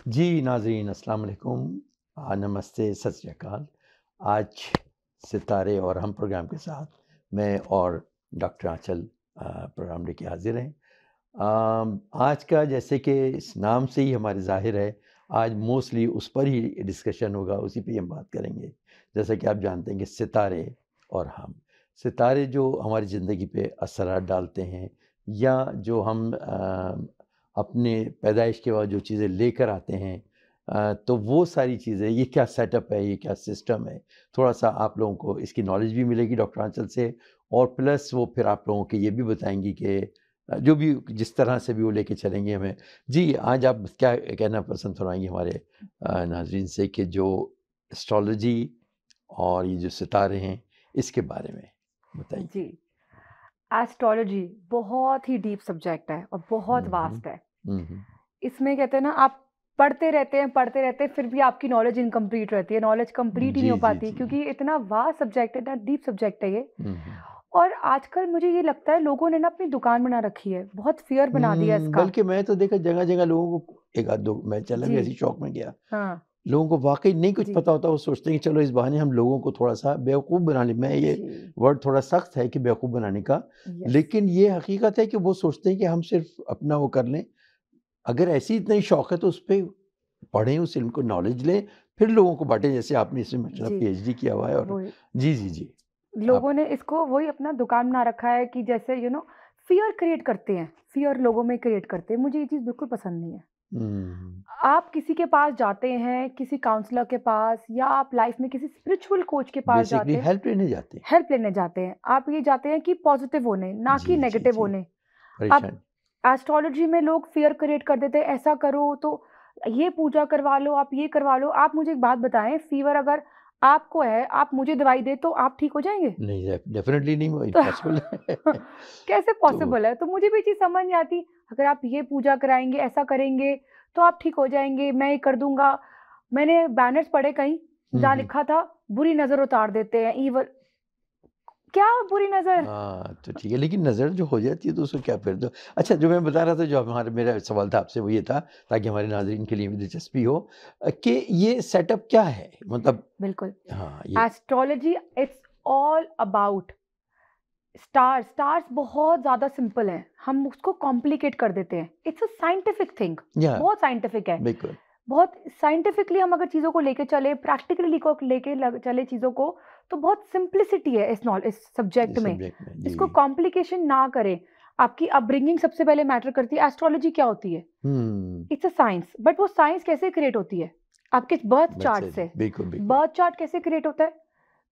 जी नाज़रीन अस्सलाम वालेकुम, नमस्ते, सत श्री अकाल। आज सितारे और हम प्रोग्राम के साथ मैं और डॉक्टर आंचल प्रोग्राम लेके हाजिर हैं। आज का जैसे कि इस नाम से ही हमारे ज़ाहिर है, आज मोस्टली उस पर ही डिस्कशन होगा, उसी पे ही हम बात करेंगे। जैसा कि आप जानते हैं कि सितारे और हम, सितारे जो हमारी ज़िंदगी पे असरात डालते हैं या जो हम अपने पैदाइश के बाद जो चीज़ें लेकर आते हैं, तो वो सारी चीज़ें, ये क्या सेटअप है, ये क्या सिस्टम है, थोड़ा-सा आप लोगों को इसकी नॉलेज भी मिलेगी डॉक्टर आंचल से, और प्लस वो फिर आप लोगों को ये भी बताएँगी कि जो भी जिस तरह से भी वो लेके चलेंगे हमें। जी, आज आप क्या कहना पसंद फरमाएँगी हमारे नाज़रीन से कि जो एस्ट्रोलॉजी और ये जो सितारे हैं, इसके बारे में बताइए? जी, एस्ट्रोलॉजी बहुत ही डीप सब्जेक्ट है और बहुत हुँ, हुँ। वास्ट है। हुँ, हुँ। इसमें कहते हैं ना, आप पढ़ते रहते हैं, फिर भी आपकी नॉलेज इनकम्प्लीट रहती है, नॉलेज कंप्लीट ही नहीं जी, हो जी, पाती, जी। क्योंकि इतना वास्ट सब्जेक्ट है, इतना डीप सब्जेक्ट है ये। हुँ, हुँ। और आजकल मुझे ये लगता है लोगों ने ना अपनी दुकान बना रखी है, बहुत फ़ियर बना दिया इसका। बल्कि मैं तो देखा जगह-जगह लोगों को, 1 आध 2 मैं चला जी, भी ऐसे ही शौक में गया। हाँ, लोगों को वाक़ई नहीं कुछ जी, पता होता, वो सोचते हैं कि चलो इस बहाने हम लोगों को थोड़ा-सा बेवकूफ़ बना लें। मैं ये जी, वर्ड थोड़ा सख्त है कि बेवकूफ़ बनाने का, यस, लेकिन ये हकीकत है कि वो सोचते हैं कि हम सिर्फ़ अपना वो कर लें। अगर ऐसी इतना ही शौक है तो उस पे पढ़ें, उस इल्म को नॉलेज लें, फिर लोगों को बाँटें, जैसे आपने इसमें माशाल्लाह जी, पीएचडी किया हुआ है। और वही। जी, जी, जी। आप लोगों ने इसको वही अपना दुकान बना रखा है कि जैसे फ़ियर क्रिएट करते हैं, फ़ियर लोगों में क्रिएट करते हैं। मुझे ये चीज़ बिल्कुल पसंद नहीं है। हुँ, आप किसी के पास जाते हैं, किसी काउंसलर के पास, या आप लाइफ में किसी स्पिरिचुअल कोच के पास बेसिकली जाते हैं, हेल्प लेने जाते हैं। हेल्प लेने जाते हैं। आप ये जाते हैं कि पॉजिटिव होने, ना जी, कि जी, नेगेटिव जी। होने। अब परेशान। एस्ट्रोलॉजी में लोग फ़ियर क्रिएट कर देते हैं, ऐसा करो तो ये पूजा करवा लो, आप ये करवा लो। आप मुझे एक बात बताएँ, फ़ीवर अगर आपको है, आप मुझे दवाई दें तो आप ठीक हो जाएँगे? नहीं, डेफ़िनिटली नहीं, वो तो इम्पॉसिबल है। कैसे तो पॉसिबल है? तो मुझे भी ये चीज़ समझ नहीं आती। अगर आप ये पूजा कराएँगे, ऐसा करेंगे, तो आप ठीक हो जाएँगे, मैं ये कर दूँगा। मैंने बैनर्स पढ़े कहीं, हुँ, जहाँ हुँ। लिखा था बुरी नज़र उतार देते हैं, ईवल। क्या बुरी नज़र? हाँ, तो ठीक है, लेकिन नज़र जो हो जाती है तो उसको क्या फिर तो अच्छा, जो मैं बता रहा था, जो हमारा मेरा सवाल था आपसे वो ये था, ताकि हमारे नाज़रीन के लिए भी दिलचस्पी हो, कि ये सेटअप क्या है? मतलब बिल्कुल। हाँ, ये astrology it's all about stars. Stars बहुत ज़्यादा सिंपल हैं, हम उसको कॉम्प्लिकेट कर देते हैं। इट्स अ साइंटिफिक थिंग, या बहुत साइंटिफिक है। बिल्कुल, बहुत साइंटिफिकली हम अगर चीज़ों को लेके चले, प्रैक्टिकली को लेके लग चले चीज़ों को, तो बहुत सिंप्लिसिटी है इस सब्जेक्ट इस में। सब्जेक्ट में। जी। इसको कॉम्प्लिकेशन ना करें। आपकी अपब्रिंगिंग सबसे पहले मैटर करती है। एस्ट्रोलॉजी क्या होती है? हुँ, इट्स अ साइंस, बट वो साइंस कैसे क्रिएट होती है? आपके बर्थ बात चार्ट सही है। से। बिल्कुल, बिल्कुल। बर्थ चार्ट कैसे क्रिएट होता है?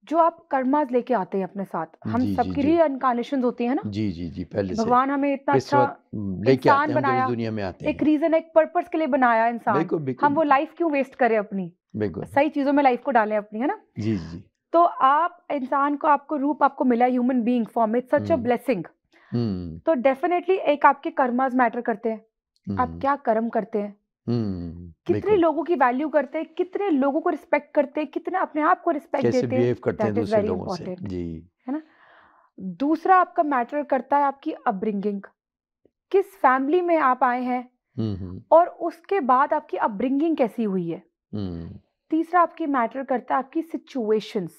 जो आप कर्मास लेके आते हैं अपने साथ। हम जी, जी, सबकी जो री-इन्कार्नेशंस होती है ना? जी, जी, जी, पहले कि से भगवान हमें इतना किस अच्छा वक़्त लेके आते इंसान हैं हम जब इस बनाया, दुनिया में आते एक हैं। रीज़न, एक पर्पस के लिए बनाया इंसान। बिल्कुल, बिल्कुल, हम वो बिल्कुल। लाइफ़ क्यों वेस्ट करें अपनी? बिल्कुल। सही चीज़ों में लाइफ़ को डालें अपनी, है ना? जी, जी, जी। तो आप इंसान को, आपको रूप आपको मिला है, human being form, it's such a hmm, blessing. हुँ, तो डेफ़िनेटली एक आपके कर्मास मैटर करते हैं। आप हुँ, क्या कर्म करते हैं? कितने बिल्कुल। लोगों की वैल्यू करते हैं, कितने लोगों को रिस्पेक्ट करते हैं, कितना अपने आप को रिस्पेक्ट कैसे देते हैं, बिहेव करते हैं दैट इज़ दूसरे वेरी लोगों से। इम्पोर्टेंट, जी। है ना? दूसरा आपका मैटर करता है आपकी अपब्रिंगिंग। किस फैमिली में आप आए हैं हुँ, हुँ, और उसके बाद आपकी अपब्रिंगिंग कैसी हुई है। हुँ, तीसरा आपकी मैटर करता है आपकी सिचुएशंस।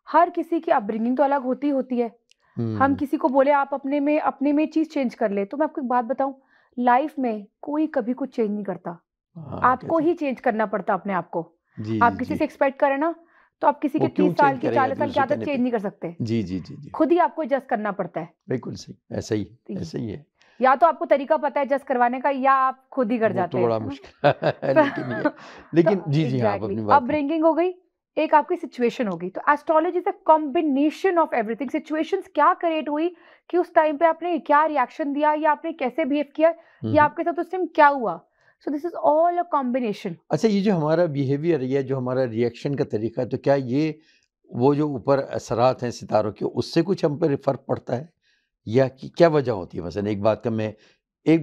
हर किसी की अपब्रिंगिंग तो अलग होती है। हम हुँ। किसी को बोले आप अपने में चीज़ चेंज कर ले, तो मैं आपको एक बात बताऊँ, लाइफ में कोई कभी कुछ चेंज नहीं करता। हाँ, आपको कहते ही हैं। चेंज करना पड़ता अपने आप को। जी, जी, आप किसी जी। से एक्सपेक्ट करें ना, तो आप किसी वो के क्यों 30 चेंज साल की, करेगा 40 साल की दूसरे आदत कहने चेंज पे? नहीं कर सकते। जी, जी, जी, जी। खुद ही आपको एडजस्ट करना पड़ता है। बिल्कुल सही, ती ऐसा ही है। या तो आपको तरीका पता है एडजस्ट करवाने का, या आप खुद ही कर वो तो जाते हैं, बड़ा है ना? मुश्किल है, लेकिन ये तो लेकिन जी, जी, हाँ, आप एग्ज़ैक्टली अपनी बात करें। अपब्रिंगिंग हो गई, एक आपकी सिचुएशन हो गई। तो astrology is a combination of everything. Situations क्या क्रिएट हुई, कि उस टाइम पे आपने क्या रिएक्शन दिया, या आपने कैसे बिहेव किया, हुँ, या हुँ। आपके साथ उस टाइम क्या हुआ। So this is all a combination. अच्छा, ये जो हमारा बिहेवियर या जो हमारा रिएक्शन का तरीका है, तो क्या ये वो जो ऊपर असरात हैं सितारों के, उससे कुछ हम पर फ़र्क पड़ता है? या कि क्या वजह होती है? मसलन एक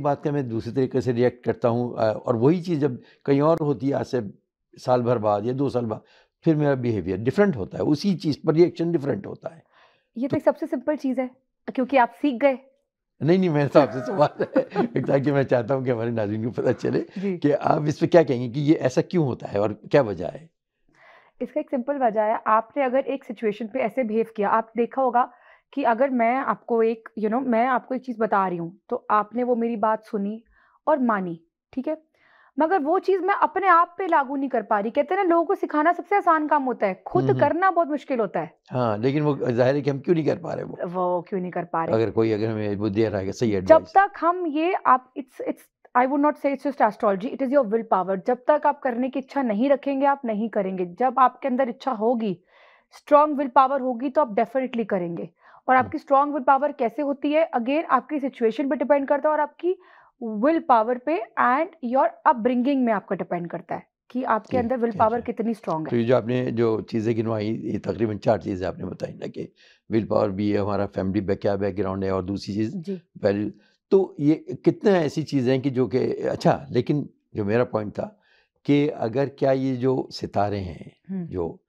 बात का मैं दूसरे तरीके से रिएक्ट करता हूँ, और वही चीज़ जब कहीं और होती है, आज से साल भर बाद या 2 साल बाद, फिर मेरा बिहेवियर डिफरेंट होता है, उसी चीज़ पर रिएक्शन डिफरेंट होता है। ये तो तो एक सबसे सिंपल चीज़ है, क्योंकि आप सीख गए। नहीं नहीं, मेरे तो आपसे सवाल है ताकि मैं चाहता हूँ कि हमारे नाज़रीन को पता चले जी। कि आप इस पे क्या कहेंगे कि ये ऐसा क्यों होता है और क्या वजह है? इसका एक सिंपल वजह है, आपने अगर एक सिचुएशन पे ऐसे बिहेव किया, आप देखा होगा कि अगर मैं आपको एक मैं आपको एक चीज़ बता रही हूँ, तो आपने वो मेरी बात सुनी और मानी, ठीक है? मगर वो चीज़ मैं अपने आप पे लागू नहीं कर पा रही। कहते हैं ना, लोगों को सिखाना सबसे आसान काम होता है, खुद हम्म। करना बहुत मुश्किल होता है। हाँ, लेकिन वो ज़ाहिर है कि हम क्यों नहीं कर पा रहे वो? वो क्यों नहीं कर पा रहे? अगर हमें वो दे रहा है सही जब एडवाइस। तक हम ये आप इट्स आई वुड नॉट से it's just astrology, it is your will power. जब तक आप करने की इच्छा नहीं रखेंगे, आप नहीं करेंगे। जब आपके अंदर इच्छा होगी, स्ट्रॉन्ग विल पावर होगी, तो आप डेफिनिटली करेंगे। और हुँ, आपकी स्ट्रॉन्ग विल पावर कैसे होती है? अगेन आपकी सिचुएशन पे डिपेंड करता है और आपकी विल पावर पे एंड योर अपब्रिंगिंग में आपका डिपेंड करता है कि आपके अंदर विल ठीक पावर है। कितनी स्ट्रॉन्ग तो है। ये जो आपने जो चीज़ें गिनवाई, ये तकरीबन 4 चीज़ें आपने बताई ना कि विल पावर भी है, हमारा फैमिली क्या बैकग्राउंड है और दूसरी चीज़ जी। वैल्यू। तो ये कितने ऐसी चीज़ें हैं कि जो कि अच्छा, लेकिन जो मेरा पॉइंट था कि अगर क्या ये जो सितारे हैं, हुँ। जो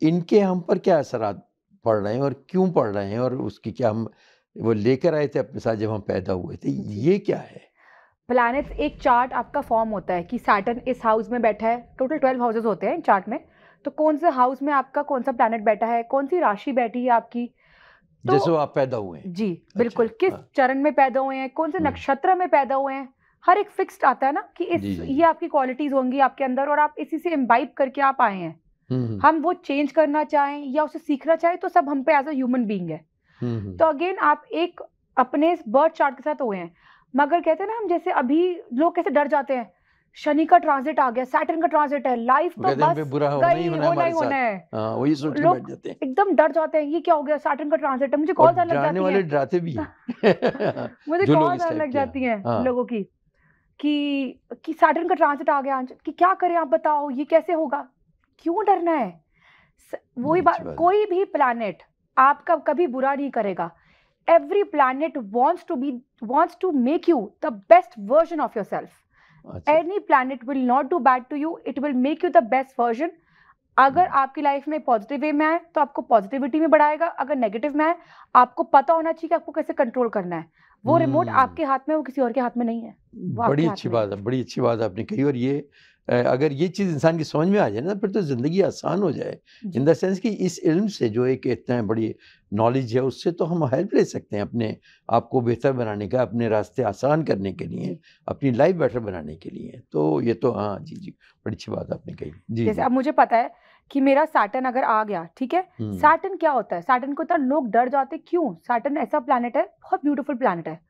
इनके हम पर क्या असरात पड़ रहे हैं और क्यों पड़ रहे हैं और उसकी क्या हम वो लेकर आए थे अपने साथ जब हम पैदा हुए थे, जी। ये क्या है? प्लैनेट्स एक चार्ट आपका फॉर्म होता है कि सैटर्न इस हाउस में बैठा है। टोटल 12 हाउसेस होते हैं चार्ट में। तो कौन से हाउस में आपका कौन सा प्लैनेट बैठा है, कौन सी राशि बैठी है आपकी। तो जैसे वो आप पैदा हुए हैं। जी, अच्छा, बिल्कुल, किस हाँ। चरण में पैदा हुए हैं, कौन से हुँ। नक्षत्र में पैदा हुए हैं, हर एक फिक्स्ड आता है ना कि जी, इस जी, ये जी। आपकी क्वालिटीज़ होंगी आपके अंदर और आप इसी से इम्बाइब करके आप आए हैं। हुँ, हुँ। हम वो चेंज करना चाहें या उसे सीखना चाहें तो सब हम पे एज़ अ ह्यूमन बीइंग है। हुँ, हुँ। तो अगेन आप एक अपने इस बर्थ चार्ट के साथ हुए हैं। मगर कहते हैं ना, हम जैसे अभी लोग कैसे डर जाते हैं, शनि का ट्रांज़िट आ गया, सैटर्न का ट्रांज़िट है, लाइफ़ वो तो कहते हैं हम पे बस बुरा होना ही गई, होना है होना ही हमारे होना साथ। है। हाँ, वही सोच के बैठ लोग जाते हैं एकदम डर जाते हैं, ये क्या हो गया, सैटर्न का ट्रांज़िट है, मुझे और कॉल्स आने लग डराने जाती वाले हैं। डराते भी हैं। मुझे जो लोग कॉल्स इस आने टाइप लग के हैं। जाती हैं हाँ, लोगों की कि सैटर्न का ट्रांज़िट आ गया कि क्या करें आप बताओ, ये कैसे होगा? क्यों डरना है? वही अच्छी बात, बात है। कोई भी प्लैनेट आपका कभी बुरा नहीं करेगा। Every planet wants to make you the best version of yourself. अच्छा। Any planet will not do bad to you, it will make you the best version. अगर आपकी लाइफ में पॉजिटिव वे में आए तो आपको पॉजिटिविटी में बढ़ाएगा, अगर नेगेटिव में आए आपको पता होना चाहिए कि आपको कैसे कंट्रोल करना है। वो रिमोट हुँ। आपके हाथ में, वो किसी और के हाथ में नहीं है, वो बड़ी आपके हाथ अच्छी में है। बात है, बड़ी अच्छी बात आपने कही और ये अगर ये चीज़ इंसान की समझ में आ जाए ना फिर तो ज़िंदगी आसान हो जाए। इन जी। द सेंस कि इस इल्म से जो एक इतना बड़ी नॉलेज है उससे तो हम हेल्प ले सकते हैं अपने आप को बेहतर बनाने का, अपने रास्ते आसान करने के लिए, जी। अपनी लाइफ बेटर बनाने के लिए। तो ये तो हाँ, जी, जी, बड़ी अच्छी बात आपने कही। जी, जैसे जी। अब मुझे पता है कि मेरा सैटर्न अगर आ गया, ठीक है? हुँ। सैटर्न क्या होता है? सैटर्न को इतना लोग डर जाते क्यों? सैटर्न ऐसा प्लैनेट है, बहुत ब्यूटीफुल प्लैनेट है।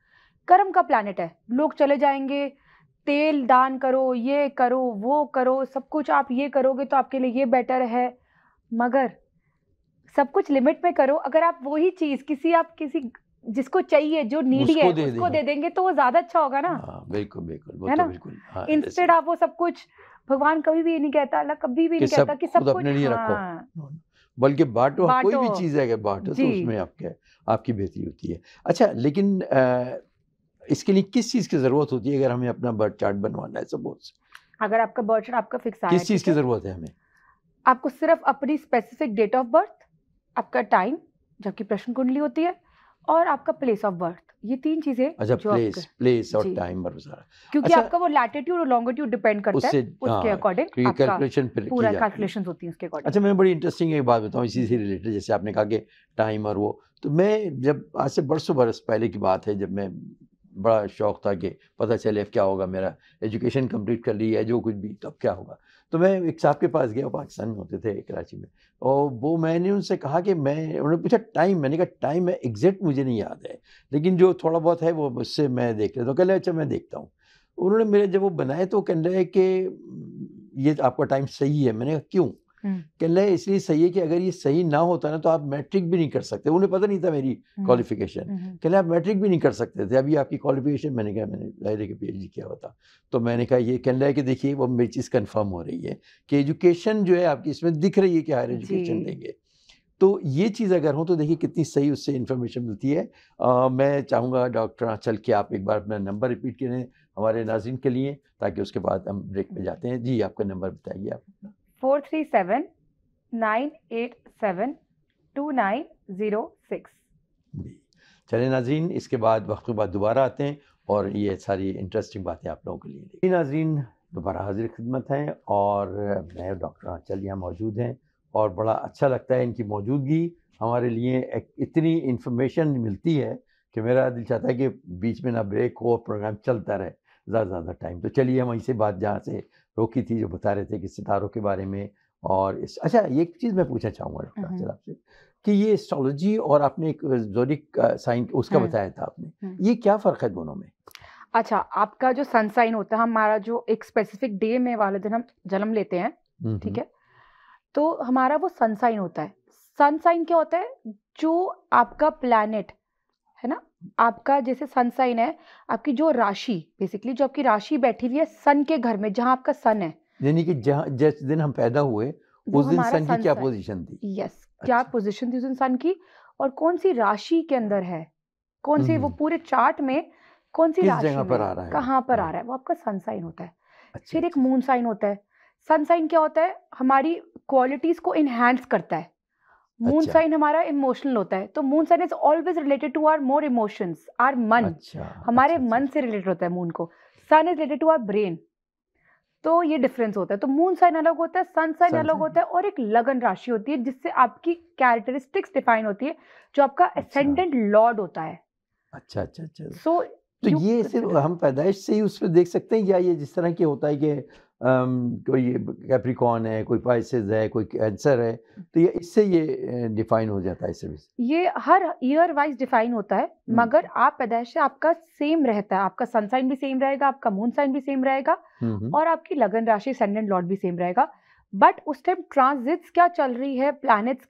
कर्म का प्लैनेट है। लोग चले जाएँगे, तेल दान करो, ये करो, वो करो, सब कुछ आप ये करोगे तो आपके लिए ये बेटर है। मगर सब कुछ लिमिट में करो। अगर आप वही चीज़ किसी जिसको चाहिए, जो नीडी उसको है, दे उसको दें। दे देंगे तो वो ज़्यादा अच्छा होगा ना, हाँ, बिल्कुल, बिल्कुल, वो है तो ना? बिल्कुल हाँ, इंस्टेड ऐसे आप वो सब कुछ, भगवान कभी भी ये नहीं कहता, अल्लाह कभी भी कि नहीं कहता सब कि खुद सब कुछ अपने लिए रखो। हाँ, बल्कि बाँटो, कोई बाँटो। भी चीज़ है अगर बाँटो तो जी। उसमें आपकी बेहतरी होती है। अच्छा, लेकिन इसके लिए किस चीज़ की ज़रूरत होती है अगर हमें अपना बर्थ चार्ट बनवाना है सपोज़? अगर आपका बर्थ चार्ट आपका फिक्स आया है, किस चीज़ ठीक की है? ज़रूरत है हमें? आपको सिर्फ़ अपनी स्पेसिफिक डेट ऑफ बर्थ, आपका टाइम, जबकि प्रश्न कुंडली होती है, और आपका प्लेस ऑफ बर्थ। ये 3 चीज़ें अच्छा, जो आपके प्लेस और जी, टाइम और सारा। क्योंकि अच्छा, आपका वो लैटिट्यूड और लॉन्गिट्यूड डिपेंड करता है, उससे उसके हाँ, अकॉर्डिंग क्योंकि आपका कैलकुलेशन फिर की पूरा जाती है। कैलकुलेशंस होती हैं उसके अकॉर्डिंग। अच्छा, मैं बड़ी इंटरेस्टिंग एक बात बताऊँ इसी से जी। रिलेटेड, जैसे आपने कहा कि टाइम और वो, तो मैं जब आज से बरसों बरस पहले की बात है, जब मैं बड़ा शौक था कि पता चले अब क्या होगा, मेरा एजुकेशन कंप्लीट कर ली है जो कुछ भी, तब क्या होगा। तो मैं एक साहब के पास गया, वो पाकिस्तान में होते थे, कराची में, और वो मैंने उनसे कहा कि उन्होंने पूछा टाइम, मैंने कहा टाइम है एग्जैक्ट मुझे नहीं याद है, लेकिन जो थोड़ा बहुत है वो मुझसे मैं देख लेता हूँ। कह रहे अच्छा मैं देखता हूँ। उन्होंने मेरे जब वो बनाए तो कह रहे कि ये आपका टाइम सही है। मैंने कहा क्यों? हुँ, कह रहे इसलिए सही है कि अगर ये सही ना होता ना तो आप मैट्रिक भी नहीं कर सकते। उन्हें पता नहीं था मेरी हुँ, क्वालिफिकेशन। हुँ, कह रहे आप मैट्रिक भी नहीं कर सकते थे, अभी आपकी क्वालिफिकेशन। मैंने कहा मैंने ज़ाहिर है कि पीएचडी किया हुआ था। तो मैंने कहा ये कह रहा है कि देखिए वो मेरी चीज़ कन्फर्म हो रही है कि एजुकेशन जो है आपकी इसमें दिख रही है कि हायर एजुकेशन जी। लेंगे। तो ये चीज़ अगर हो तो देखिए कितनी सही उससे इन्फॉर्मेशन मिलती है। मैं चाहूँगा डॉक्टर आंचल कि आप एक बार अपना नंबर रिपीट करें हमारे नाज़रीन के लिए, ताकि उसके बाद हम ब्रेक में जाते हैं। जी, आपका नंबर बताइए आप अपना। 437-987-2906। जी, चलिए नाज़रीन, इसके बाद वक्त के बाद दोबारा आते हैं और ये सारी इंटरेस्टिंग बातें आप लोगों के लिए। नाज़रीन, दोबारा हाजिर खिदमत हैं और मैं डॉक्टर आंचल यहाँ मौजूद हैं और बड़ा अच्छा लगता है इनकी मौजूदगी। हमारे लिए एक इतनी इन्फॉर्मेशन मिलती है कि मेरा दिल चाहता है कि बीच में ना ब्रेक हो, प्रोग्राम चलता रहे ज़्यादा टाइम। तो चलिए हम वहीं से बात जहाँ से रोकी थी, जो बता रहे थे कि सितारों के बारे में। और अच्छा, एक चीज़ मैं पूछना चाहूँगा डॉक्टर आंचल आपसे कि ये एस्ट्रोलॉजी और आपने एक ज़ोडिक साइन उसका बताया था आपने, ये क्या फ़र्क है दोनों में? अच्छा, आपका जो सन साइन होता है, हमारा जो एक स्पेसिफिक डे में वाले दिन हम जन्म लेते हैं, ठीक है, तो हमारा वो सन साइन होता है। सन साइन क्या होता है? जो आपका प्लैनेट है ना, आपका जैसे सन साइन है, आपकी जो राशि, बेसिकली जो आपकी राशि बैठी हुई है सन के घर में, जहां आपका सन है, यानी कि जहाँ जिस दिन हम पैदा हुए उस दिन सन की क्या पोजीशन थी? यस, क्या पोजीशन थी उस दिन सन की और कौन सी राशि के अंदर है, कौन सी वो पूरे चार्ट में कौन सी राशि जगह पर आ रहा है, कहाँ पर आ रहा है, वो आपका सन साइन होता है। फिर एक मून साइन होता है। सन साइन क्या होता है? हमारी क्वालिटीज को इनहैंस करता है। मून साइन हमारा इमोशनल होता है, तो moon sign is always related to our more emotions, our mann, हमारे मन से रिलेटेड होता है मून को। Sun is related to our brain. तो ये डिफरेंस होता है। तो मून साइन अलग होता है, सन साइन अलग होता है, और एक लगन राशि होती है जिससे आपकी कैरेक्टरिस्टिक्स डिफाइन होती है, जो आपका एसेंडेंट लॉर्ड होता है। अच्छा। सो तो ये सिर्फ हम पैदाइश से ही उस पर देख सकते हैं, या ये जिस तरह की होता है कि कोई कैप्रिकॉर्न है, कोई पाइसेस है, कोई कैंसर है, तो ये इससे ये डिफाइन हो जाता है सर्विस? ये हर ईयर वाइज डिफाइन होता है, मगर आप पैदाइश से आपका सेम रहता है। आपका सन साइन भी सेम रहेगा, आपका मून साइन भी सेम रहेगा, और आपकी लगन राशि एसेंडेंट लॉर्ड भी सेम रहेगा। बट उस टाइम ट्रांजिट्स क्या चल रही है, प्लैनेट्स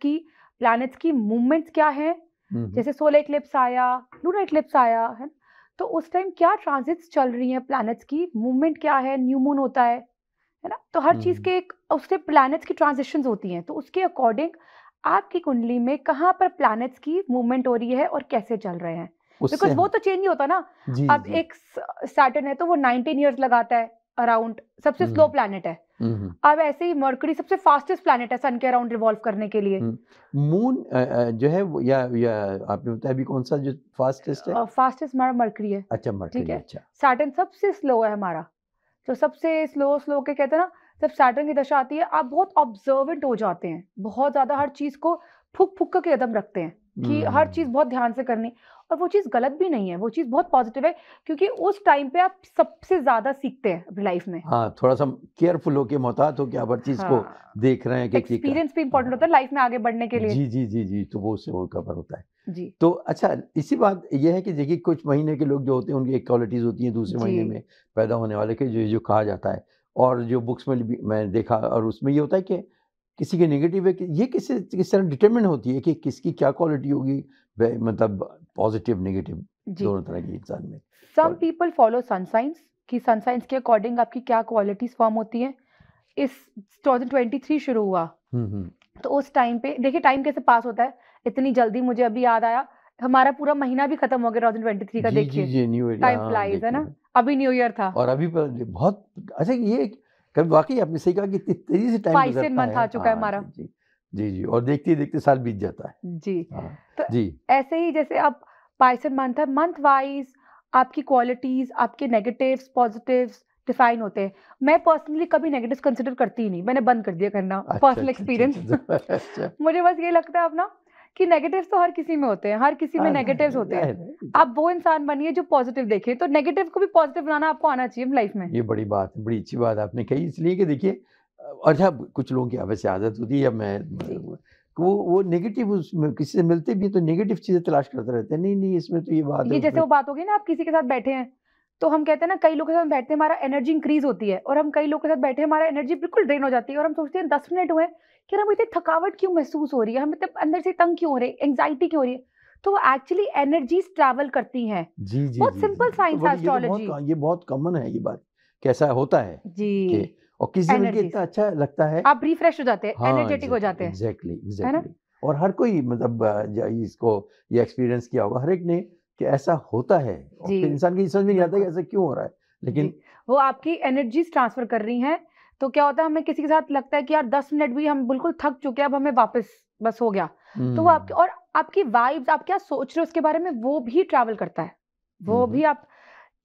की मूवमेंट्स क्या है, जैसे सोलर इक्लिप्स आया, लूनर इक्लिप्स आया है, तो उस टाइम क्या ट्रांजिट्स चल रही है, प्लैनेट्स की मूवमेंट क्या है, न्यू मून होता है ना, तो हर चीज के एक उससे प्लैनेट्स की ट्रांजिशंस होती हैं, तो उसके अकॉर्डिंग आपकी कुंडली में कहाँ पर प्लैनेट्स की मूवमेंट हो रही है और कैसे चल रहे हैं, बिकॉज वो तो चेंज नहीं होता ना। अब एक सैटर्न है तो वो 19 ईयर्स लगाता है अराउंड, सबसे स्लो प्लैनेट है। अब ऐसे ही मर्करी सबसे फास्टेस्ट प्लैनेट है सन के अराउंड रिवॉल्व करने के लिए। मून जो है या आपने बताया अभी कौन सा जो फास्टेस्ट है? फास्टेस्ट हमारा मर्करी है। अच्छा, मर्करी, अच्छा। सैटर्न सबसे स्लो है हमारा, जो सबसे स्लो के कहते हैं ना, जब सैटर्न की दशा आती है आप बहुत ऑब्जर्वेंट हो जाते हैं, बहुत ज्यादा हर चीज को फुक के कदम रखते हैं कि हर चीज बहुत ध्यान से करनी, और वो चीज गलत भी नहीं है, वो चीज बहुत पॉजिटिव है, क्योंकि उस टाइम पे आप सबसे ज्यादा सीखते हैं अपनी लाइफ में। हाँ, थोड़ा सा केयरफुल होके, मोहतात होके आप हर चीज को देख रहे हैं कि एक्सपीरियंस भी इंपॉर्टेंट होता है लाइफ में आगे बढ़ने के लिए। जी, तो वो उससे वो कवर होता है जी। तो अच्छा, इसी बात ये है कि देखिए कुछ महीने के लोग जो होते हैं उनकी एक क्वालिटीज होती हैं दूसरे महीने में पैदा होने वाले के, जो कहा जाता है, और जो बुक्स में भी मैं देखा, और उसमें ये होता है कि किसी के नेगेटिव है कि ये किस तरह डिटरमिन होती है कि किसकी क्या क्वालिटी होगी, मतलब पॉजिटिव नेगेटिव दोनों तरह की इंसान में। सम पीपल फॉलो सन साइंस, कि सन साइंस के अकॉर्डिंग आपकी क्या क्वालिटीज फॉर्म होती है। इस 2023 शुरू हुआ, तो उस टाइम पे देखिए टाइम कैसे पास होता है, इतनी जल्दी मुझे अभी याद आया, हमारा पूरा महीना भी खत्म हो गया 2023 का। देखिए न्यू ईयर, टाइम फ्लाइज है ना, अभी न्यू ईयर था, और अभी पर बहुत अच्छा, ये कभी वाकई आपने सही कहा कि तेजी से टाइम गुजरता है, मंथ आ चुका है हमारा। जी, और देखते देखते साल बीत जाता है। जी, तो ऐसे ही जैसे अब पाइसन मंथ है, मंथ वाइज आपकी क्वालिटीज, आपके नेगेटिव्स पॉजिटिव्स डिफाइन होते हैं। मैं पर्सनली कभी नेगेटिव्स कंसिडर करती ही नहीं, मैंने बंद कर दिया करना, पर्सनल एक्सपीरियंस। मुझे बस ये लगता है अपना कि नेगेटिव्स तो हर किसी में होते हैं, हर किसी में नेगेटिव्स होते हैं, आप वो इंसान बनिए जो पॉजिटिव देखे, तो नेगेटिव को भी पॉजिटिव बनाना आपको आना चाहिए लाइफ में। ये बड़ी बात है, बड़ी अच्छी बात आपने कही, इसलिए कि देखिए अच्छा, कुछ लोगों की वैसे आदत होती है, मैं वो नेगेटिव उसमें किसी से मिलते भी तो नेगेटिव चीजें तलाश करते रहते हैं, नहीं इसमें तो ये बात है, जैसे वो बात होगी ना, आप किसी के साथ बैठे हैं तो हम कहते हैं ना, कई लोगों के साथ बैठते हैं हमारा एनर्जी इंक्रीज होती है, और हम कई लोगों के साथ बैठे हैं हमारा एनर्जी बिल्कुल ड्रेन हो जाती है, और हम सोचते हैं 10 मिनट हुए कि हमें इतनी थकावट क्यों महसूस हो रही है, हम इतने अंदर से तंग क्यों हो रहे हैं, एंग्जाइटी क्यों हो रही है, तो वो एक्चुअली एनर्जीज ट्रैवल करती हैं। बहुत सिंपल साइंस है एस्ट्रोलॉजी, ये बहुत कॉमन है ये बात, कैसा होता है जी, और किसी दिन इतना अच्छा लगता है, आप रिफ्रेश हो जाते हैं, एनर्जेटिक हो जाते हैं। एग्जैक्टली, और हर कोई मतलब इसको ये एक्सपीरियंस किया होगा हर एक ने कि ऐसा होता है, और फिर इंसान की समझ में नहीं आता कि ऐसा क्यों हो रहा है, लेकिन वो आपकी एनर्जीज ट्रांसफर कर रही हैं। तो क्या होता है, हमें किसी के साथ लगता है कि यार 10 मिनट भी हम बिल्कुल थक चुके हैं, अब हमें वापस बस हो गया, तो वो आपके, और आपकी वाइब्स, आप क्या सोच रहे हो उसके बारे में, वो भी ट्रैवल करता है। वो भी आप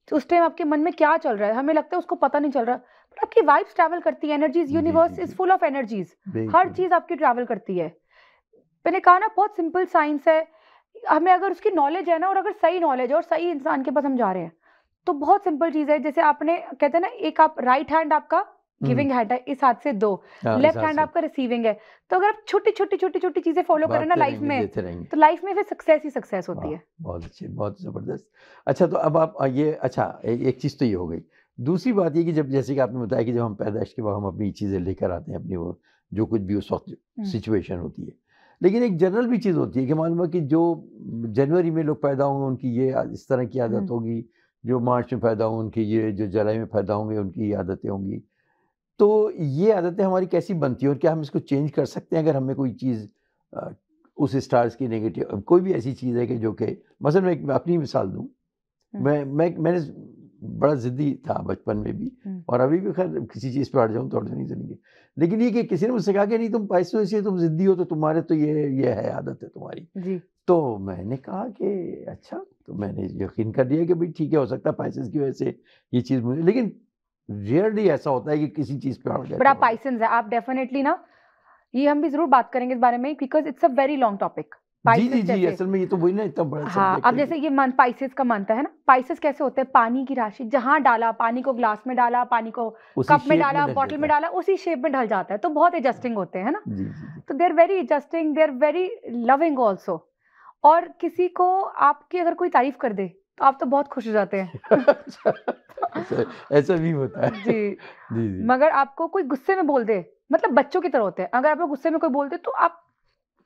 उस टाइम आपके मन में क्या चल रहा है, हमें लगता है उसको पता नहीं चल रहा, बट आपकी वाइब्स ट्रैवल करती है। एनर्जीज, जी, यूनिवर्स जी, इज जी, फुल ऑफ एनर्जीज। हर बिल्कुल। चीज आपकी ट्रैवल करती है। मैंने कहा ना, बहुत सिंपल साइंस है। हमें अगर उसकी नॉलेज है ना, और अगर सही नॉलेज है और सही इंसान के पास हम जा रहे हैं, तो बहुत सिंपल चीज है। जैसे आपने कहते हैं ना, एक आप राइट हैंड आपका गिविंग हैंड है, इस हाथ से 2, हाँ, इस लेफ्ट हाथ हैंड से आपका रिसीविंग है। तो अगर आप छोटी छोटी छोटी छोटी चीजें फॉलो करें ना बांटते लाइफ रहेंगे, में, देते रहेंगे। तो लाइफ में फिर सक्सेस ही सक्सेस होती वाह! है। बहुत अच्छी, बहुत ज़बरदस्त। अच्छा, तो अब आप ये अच्छा एक चीज़ तो ये हो गई। दूसरी बात ये कि जब जैसे कि आपने बताया कि जब हम पैदाइश के बाद हम अपनी चीज़ें लेकर आते हैं, अपनी वो जो कुछ भी उस वक़्त सिचुएशन होती है। लेकिन एक जनरल भी चीज़ होती है कि मालूम है कि जो जनवरी में लोग पैदा होंगे उनकी ये इस तरह की आदत होगी, जो मार्च में पैदा होंगे उनकी ये, जो जुलाई में पैदा होंगे उनकी ये आदतें होंगी। तो ये आदतें हमारी कैसी बनती हैं और क्या हम इसको चेंज कर सकते हैं अगर हमें कोई चीज़ अ, उस स्टार्स की नेगेटिव कोई भी ऐसी चीज़ है कि जो कि मसलन मैं एक अपनी मिसाल दूँ, मैंने बड़ा ज़िद्दी था बचपन में भी और अभी भी खैर किसी चीज़ पे अड़ जाऊँ तो अड़ नहीं चलेंगे। लेकिन ये कि किसी ने मुझसे कहा कि नहीं तुम पैसों से तुम ज़िद्दी हो तो तुम्हारे तो ये है आदत है तुम्हारी। जी। तो मैंने कहा कि अच्छा, तो मैंने यकीन कर लिया कि भाई ठीक है, हो सकता है पैसे की वजह से ये चीज़ मुझे, लेकिन रेयरली ऐसा होता है कि किसी चीज़ पे अड़ गए बट आप तो। पाइसेंस है, आप डेफिनेटली ना, ये हम भी जरूर बात करेंगे इस बारे में, because it's a very long topic. जी, जी, पाइसेस जी, जैसे, असल में ये तो वही ना इतना बड़ा हाँ, सब्जेक्ट अब है जैसे कि ये मन पाइसेस का मानता है ना, पाइसेस कैसे होते हैं, पानी की राशि जहां डाला, पानी को ग्लास में डाला, पानी को उसी कप में शेप में डाला, ढल बॉटल में जाता डाला, उसी शेप में ढल जाता है। तो बहुत एडजस्टिंग होते हैं, है ना। है। जी, जी, जी। तो they are very adjusting, they are very loving also. और किसी को आपकी अगर कोई तारीफ कर दे, तो आप तो बहुत खुश हो जाते हैं। अच्छा, ऐसा ऐसा भी होता है। जी। जी, जी। मगर आपको कोई गुस्से में बोल दे, मतलब बच्चों की तरह होते हैं, अगर आपको गुस्से में कोई बोल दे, तो आप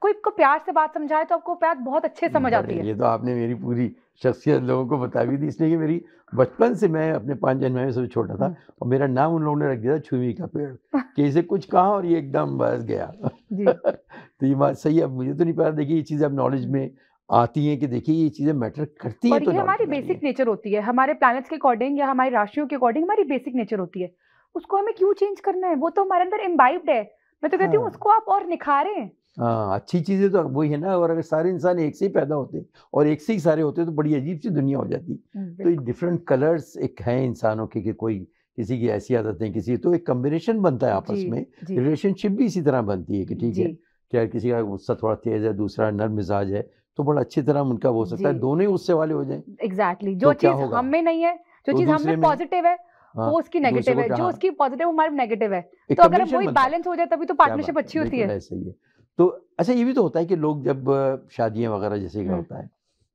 कोई को प्यार से बात समझाए, तो आपको बात बहुत अच्छे समझ आती बड़े, है। ये तो आपने मेरी पूरी शख्सियत लोगों को बता भी दी, इसलिए कि मेरी बचपन से मैं अपने 5 जन्म में सबसे छोटा था और मेरा नाम उन लोगों ने रख दिया था छुई का पेड़ कि इसे कुछ कहा और ये एकदम बस गया। जी। तो ये बात सही है। अब मुझे तो नहीं पता, देखिए ये चीज़ें अब नॉलेज में आती हैं कि देखिए ये चीज़ें मैटर करती हैं और तो ये नॉलेज हमारी में आ रही बेसिक हैं। नेचर होती है, हमारे प्लैनेट्स के अकॉर्डिंग या हमारी राशियों के अकॉर्डिंग हमारी बेसिक नेचर होती है। उसको हमें क्यों चेंज करना है, वो तो हमारे अंदर इम्बाइब्ड है। मैं तो कहती हूँ हाँ। उसको आप और निखारें। हाँ, अच्छी चीज़ें तो वही है ना, और अगर सारे इंसान एक से ही पैदा होते और एक से ही सारे होते तो बड़ी अजीब सी दुनिया हो जाती। तो ये डिफरेंट कलर्स एक हैं इंसानों के कि कोई किसी की ऐसी आदतें, किसी तो एक कॉम्बिनेशन बनता है आपस जी, में। जी, रिलेशनशिप भी इसी तरह बनती है कि ठीक है, जी, क्या किसी का गुस्सा थोड़ा तेज़ है, दूसरा नर्म मिजाज है, तो बड़ा अच्छी तरह उनका हो सकता है जी, दोनों ही गुस्से वाले हो जाएं। एग्जैक्टली। जो तो क्या चीज होगा? हम में नहीं है, जो तो चीज हम दूसरे में में, पॉजिटिव है, हाँ, वो उसकी दूसरे नेगेटिव को है, जो हाँ, उसकी पॉजिटिव वो हमारी नेगेटिव है। एक तो अगर हम कॉम्बिनेशन वही बनता है। बैलेंस हो जाए, तभी तो क्या पार्टनरशिप बात है, अच्छी होती बिल्कुल है। ऐसा ही है। तो अच्छा, ये भी तो होता है कि लोग जब शादियाँ वगैरह जैसे का होता है,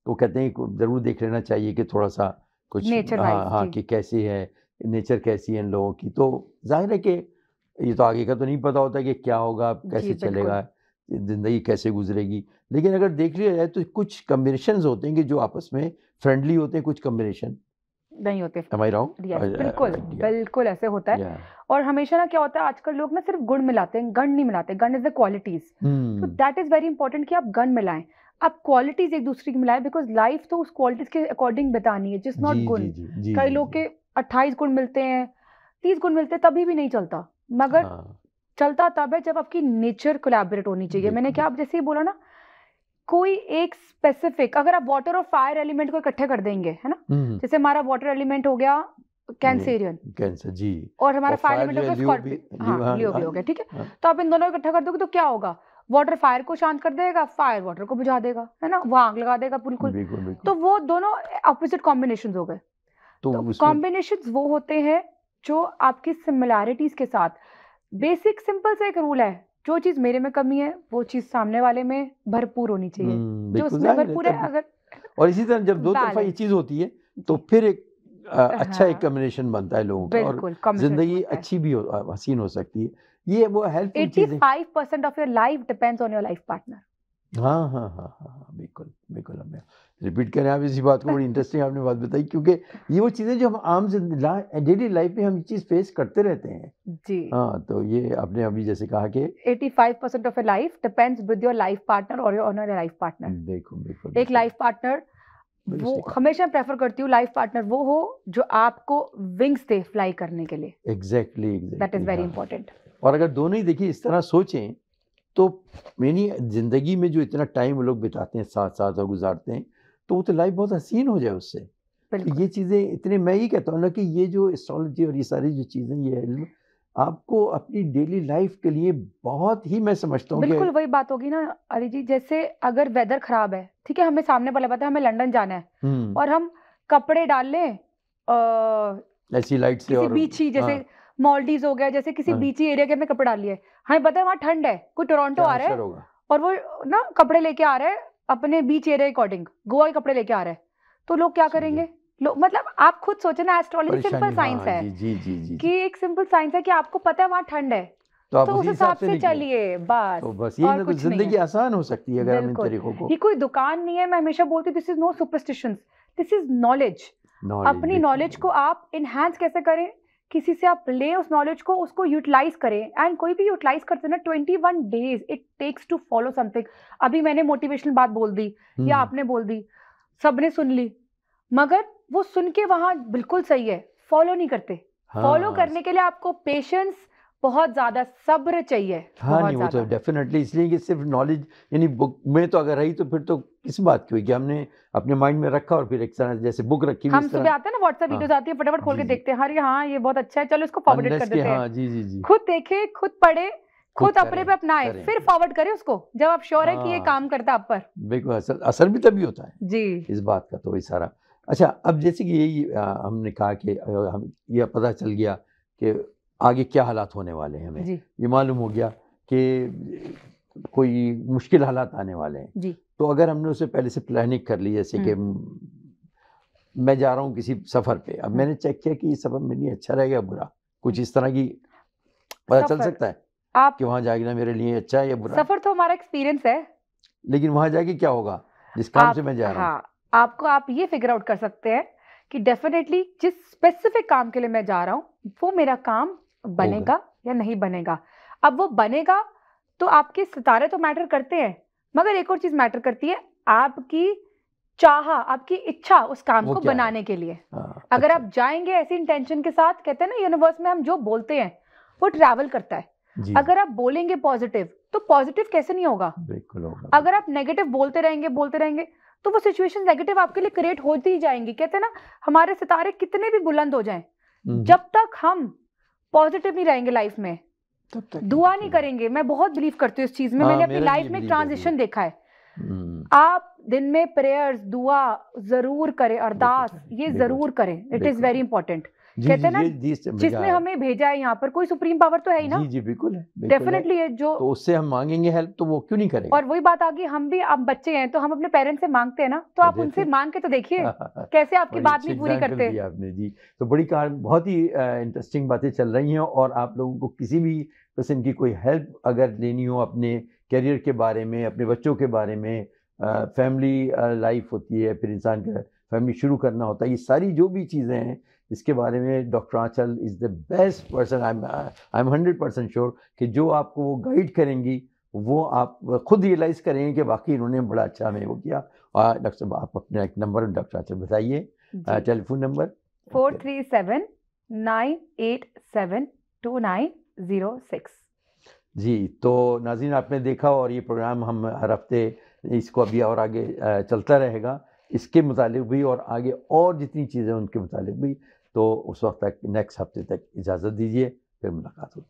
तो कहते हैं ज़रूर देख लेना चाहिए कि थोड़ा-सा कुछ, नेचर वाइज, हाँ, हाँ, जी, कि कैसी है, नेचर कैसी है इन लोगों की। तो ज़ाहिर है कि ये तो आगे का तो नहीं पता होता कि क्या होगा, जी, कैसे बिल्कुल चलेगा, ज़िंदगी कैसे गुज़रेगी। लेकिन अगर देख लिया जाए तो कुछ कॉम्बिनेशंस होते हैं कि जो आपस में फ्रेंडली होते हैं, कुछ कॉम्बिनेशन। नहीं होते। एम आई रॉन्ग? यस, बिल्कुल, या बिल्कुल ऐसे होता है। या और हमेशा ना क्या होता है, आजकल लोग ना सिर्फ गुण मिलाते हैं, गण नहीं मिलाते। गण इज द क्वालिटीज। तो दैट इज वेरी इंपॉर्टेंट कि आप गण मिलाएं, आप क्वालिटीज एक दूसरे की मिलाएं, बिकॉज लाइफ तो उस क्वालिटीज के अकॉर्डिंग बितानी है, जिस नॉट जी, गुण। जी, जी, जी, कई जी, लोग जी। के 28 गुण मिलते हैं, 30 गुण मिलते हैं, तभी भी नहीं चलता। मगर हाँ, चलता तब है जब आपकी नेचर कोलैबोरेट होनी चाहिए। मैंने बिल्कुल, क्या, आप जैसे ही बोला ना, कोई एक स्पेसिफिक, अगर आप वाटर और फायर एलिमेंट को इकट्ठे कर देंगे, है ना, हुँ, जैसे हमारा वाटर एलिमेंट हो गया ये कैंसेरियन, कैंसर जी, और हमारा और फायर फायर एलिमेंट जो हो है गया लियो भी, स्कॉर्पियो, लियो, हाँ, हाँ, लियो भी हाँ, हो गया, ठीक है। हाँ, तो आप इन दोनों को इकट्ठा कर दोगे तो क्या होगा, वाटर फायर को शांत कर देगा, फायर वाटर को बुझा देगा, है ना, वो आग लगा देगा बिल्कुल। बिल्कुल, बिल्कुल। तो वो दोनों ऑपोजिट कॉम्बिनेशन हो गए। तो तो उसमें कॉम्बिनेशन वो होते हैं जो आपकी सिमिलैरिटीज के साथ, बेसिक सिंपल सा एक रूल है, जो चीज मेरे में कमी है वो चीज सामने वाले में भरपूर होनी चाहिए। जो बिल्कुल उसमें ज़ाहिर है भरपूर है, तभी। अगर और इसी तरह जब 2 तरफ़ा ये बैलेंस, चीज़ होती है, तो जी, फिर एक अच्छा एक हाँ, कॉम्बिनेशन बनता है लोगों का और बिल्कुल कॉम्बिनेशन अच्छा ज़िंदगी बनता है। अच्छी भी हसीन हो सकती है। ये वो हेल्पफुल चीज़ें। 85% of your life depends on your life partner. हाँ, हाँ, हाँ, हाँ, हाँ, बिल्कुल, बिल्कुल। अब मैं रिपीट करें आप इसी बात को, बड़ी इंटरेस्टिंग आपने बात बताई, क्योंकि ये वो चीज़ें जो हम आम डेली लाइफ में हम ये चीज़ फेस करते रहते हैं। जी, हाँ, तो ये आपने अभी जैसे कहा कि 85% of your life depends with your life partner और your own your life partner. बिल्कुल, बिल्कुल, एक बिल्कुल, लाइफ पार्टनर, बिल्कुल वो सही कहा। हमेशा प्रेफर करती हूँ, लाइफ पार्टनर वो हो जो आपको विंग्स दे फ्लाई करने के लिए। Exactly, that is exactly, very हाँ। इंपॉर्टेंट। और अगर दोनों ही देखिए इस तरह सोचें, तो मेरी ज़िंदगी में जो इतना टाइम वो लोग बिताते हैं, साथ साथ और गुजारते हैं, तो वो तो लाइफ बहुत हसीन हो जाए उससे। तो बिल्कुल ये चीज़ें इतने, मैं ये कहता हूँ ना कि ये जो एस्ट्रोलॉजी और ये सारी जो चीज़ें, ये इल्म आपको अपनी डेली लाइफ के लिए बहुत ही, मैं समझता हूँ कि बिल्कुल वही बात होगी ना अली जी, जैसे अगर वेदर खराब है, ठीक है, हमें सामने वाला पता है हमें लंदन जाना है और हम कपड़े डाल लें ऐसी लाइट से किसी और बीची, जैसे हाँ, मॉलडीव्स हो गया, जैसे किसी हाँ, बीची एरिया के हमने कपड़े डाल लिए, हमें पता है वहाँ ठंड है, कोई टोरंटो क्या आ रहा है असर होगा? और वो ना कपड़े लेके आ रहा है अपने बीच एरिया अकॉर्डिंग, गोवा के कपड़े लेके आ रहा है, तो लोग क्या समझे। करेंगे? लोग, मतलब आप खुद सोचे ना, एस्ट्रोलॉजी सिंपल परेशानी, साइंस हाँ, है जी, जी, जी, जी, कि जी। एक सिंपल साइंस है कि आपको पता है वहाँ ठंड है, तो आप तो उस उसी हिसाब हिसाब से से निकले। चलिए बस, तो बस यही और ना, तो कुछ नहीं ज़िंदगी है। आसान हो सकती है अगर हम इन बिल्कुल, तरीकों को, ये कोई दुकान नहीं है, मैं हमेशा बोलती हूँ this is no superstitions, this is knowledge. Knowledge, अपनी बिल्कुल, नॉलेज को आप इनहैंस कैसे करें, किसी से आप लें उस नॉलेज को, उसको यूटिलाइज करें, एंड कोई भी यूटिलाइज करते हैं ना, 21 days it takes to follow something. अभी मैंने मोटिवेशनल बात बोल दी या आपने बोल दी, सबने सुन ली, मगर वो सुन के वहां बिल्कुल सही है, फॉलो नहीं करते। फॉलो हाँ, करने के लिए आपको पेशेंस, बहुत ज्यादा सब्र चाहिए, हाँ, नहीं बहुत वो तो ज्यादा। डेफिनेटली, इसलिए कि सिर्फ नॉलेज यानी बुक में तो अगर रही तो फिर तो किस बात की हुई कि हमने अपने माइंड में रखा और फिर एक तरह जैसे बुक रखी हुई हम इस सुबह तरह। आते हैं ना, व्हाट्सएप वीडियोस हाँ, आती है, फटाफट खोल जी, के जी, देखते हैं, अरे हाँ ये बहुत अच्छा है, चलो इसको फॉरवर्डेड कर अनलेस के, देते हैं। हाँ, जी, जी, जी, खुद देखे, खुद पढ़े, खुद खुद अपने करें, पे अपनाए, करें, फिर फॉरवर्ड करें उसको, जब आप श्योर है कि ये हाँ, काम करता है आप पर। बिल्कुल, असर असर भी तभी होता है जी इस बात का, तो वही सारा। अच्छा, अब जैसे कि यही हमने कहा कि हम ये पता चल गया कि आगे क्या हालात होने वाले हैं, हमें जी ये मालूम हो गया कि कोई मुश्किल हालात आने वाले हैं, जी तो अगर हमने उसे पहले से प्लानिंग कर ली, जैसे कि मैं जा रहा हूँ किसी सफ़र पे, अब मैंने चेक किया कि ये सफ़र मेरे लिए अच्छा रहेगा या बुरा, कुछ इस तरह की पता चल सफर, सकता है आप कि वहाँ जाके ना मेरे लिए अच्छा है या बुरा, सफर तो हमारा एक्सपीरियंस है। लेकिन वहाँ जाके क्या होगा जिस काम से आप, मैं जा रहा हूँ। हाँ, आपको आप ये फिगर आउट कर सकते हैं कि डेफिनेटली जिस स्पेसिफिक काम के लिए मैं जा रहा हूँ वो मेरा काम बनेगा या नहीं बनेगा। अब वो बनेगा तो आपके सितारे तो मैटर करते हैं, मगर एक और चीज मैटर करती है, आपकी चाह, आपकी इच्छा उस काम वो को क्या है? बनाने के लिए। हाँ, अगर अच्छा, आप जाएंगे ऐसी इंटेंशन के साथ, कहते हैं ना यूनिवर्स में हम जो बोलते हैं वो ट्रैवल करता है। जी, अगर आप बोलेंगे पॉजिटिव, तो पॉजिटिव कैसे नहीं होगा? बिल्कुल होगा, अगर आप नेगेटिव बोलते रहेंगे तो वो सिचुएशन नेगेटिव आपके लिए क्रिएट होती ही जाएंगी। कहते हैं ना, हमारे सितारे कितने भी बुलंद हो जाएं, जब तक हम पॉजिटिव नहीं रहेंगे लाइफ में, तब तक दुआ नहीं करेंगे, मैं बहुत बिलीव करती हूँ इस चीज में, हाँ, मैंने अपनी मेरा भी लाइफ ये में बिलीव है जी। ट्रांजिशन देखा है। हम्म, आप दिन में प्रेयर्स, दुआ जरूर करें, अरदास करें, ये बिल्कुल जरूर करें, इट इज बिल्कुल वेरी करें। इंपॉर्टेंट। जी, कहते जी, हैं ना, ये मजा जिसने है। हमें भेजा है यहाँ पर, कोई सुप्रीम पावर तो है ही ना, जी, जी, बिल्कुल है, बिल्कुल है। डेफिनेटली है जो। तो उससे हम मांगेंगे हेल्प तो वो क्यों नहीं करेगा? और वही बात आ गई, हम भी अब बच्चे हैं तो हम अपने पेरेंट्स से मांगते हैं ना, तो आप कर उनसे देते मांग के तो देखिए कैसे आपकी बड़ी बात अच्छी नहीं पूरी एग्जाम्पल करते। दी आपने जी। तो बड़ी बहुत ही इंटरेस्टिंग बातें चल रही हैं, और आप लोगों को किसी भी किस्म की कोई हेल्प अगर लेनी हो अपने करियर के बारे में, अपने बच्चों के बारे में, फैमिली लाइफ होती है, फिर इंसान का फैमिली शुरू करना होता है, ये सारी जो भी चीज़ें हैं इसके बारे में doctor Anchal is the best person. I am 100% sure कि जो आपको वो गाइड करेंगी वो आप खुद रियलाइज़ करेंगे कि वाकई इन्होंने बड़ा अच्छा हमें वो किया। डॉक्टर साहब, आप अपना एक नंबर डॉक्टर आंचल बताइए, टेलीफोन नंबर। 4379872906। जी, तो नाज़रीन आपने देखा, और ये प्रोग्राम हम हर हफ्ते इसको अभी और आगे चलता रहेगा इसके मुतालिक भी, और आगे और जितनी चीज़ें उनके मुतालिक भी। तो उस वक्त तक, नेक्स्ट हफ्ते तक इजाज़त दीजिए, फिर मुलाकात होगी।